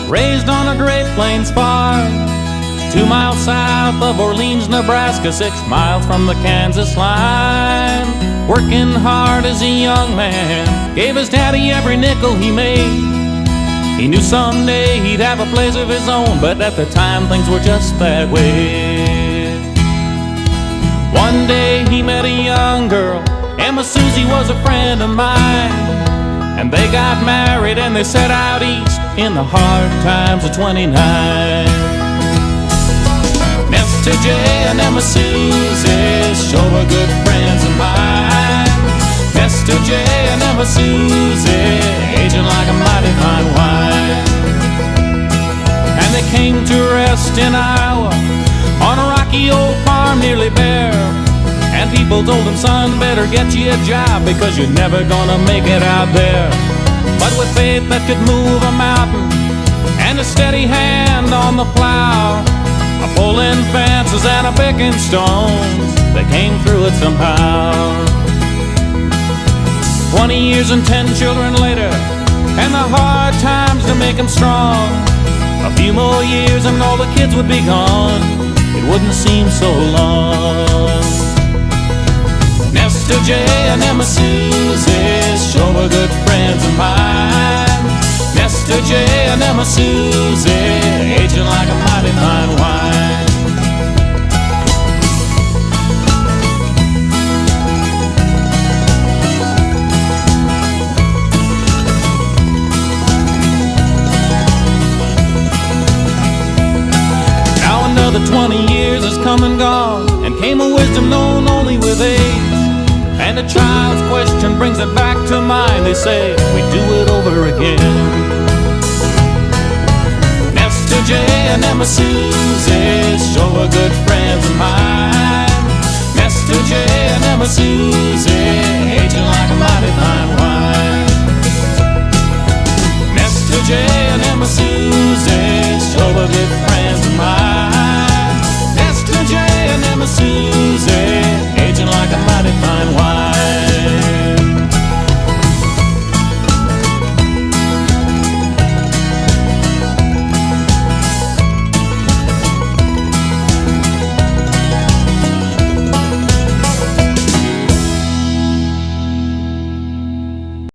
raised on a Great Plains farm, 2 miles south of Orleans, Nebraska, 6 miles from the Kansas line. Working hard as a young man, gave his daddy every nickel he made. He knew someday he'd have a place of his own, but at the time things were just that way. One day he met a young girl, Emma Susie was a friend of mine, and they got married and they set out east in the hard times of '29. Mr. J and Emma Susie sure were good friends of mine. Mr. J and Emma Susie, aging like a mighty fine wine. And they came to rest in Iowa on a rocky old farm nearly bare. And people told him, son, better get you a job because you're never gonna make it out there. But with faith that could move a mountain and a steady hand on the plow, a pulling fences and a picking stones, they came through it somehow. 20 years and 10 children later, and the hard times to make them strong. A few more years and all the kids would be gone. It wouldn't seem so long. Mr. J and Emma Susie sure were good friends of mine. Mr. J and Emma Susie, aging like a mighty fine wine. Now another 20 years has come and gone, and came a wisdom known only with age. And a child's question brings it back to mind. They say, we do it over again. Mr. J and Emma Susie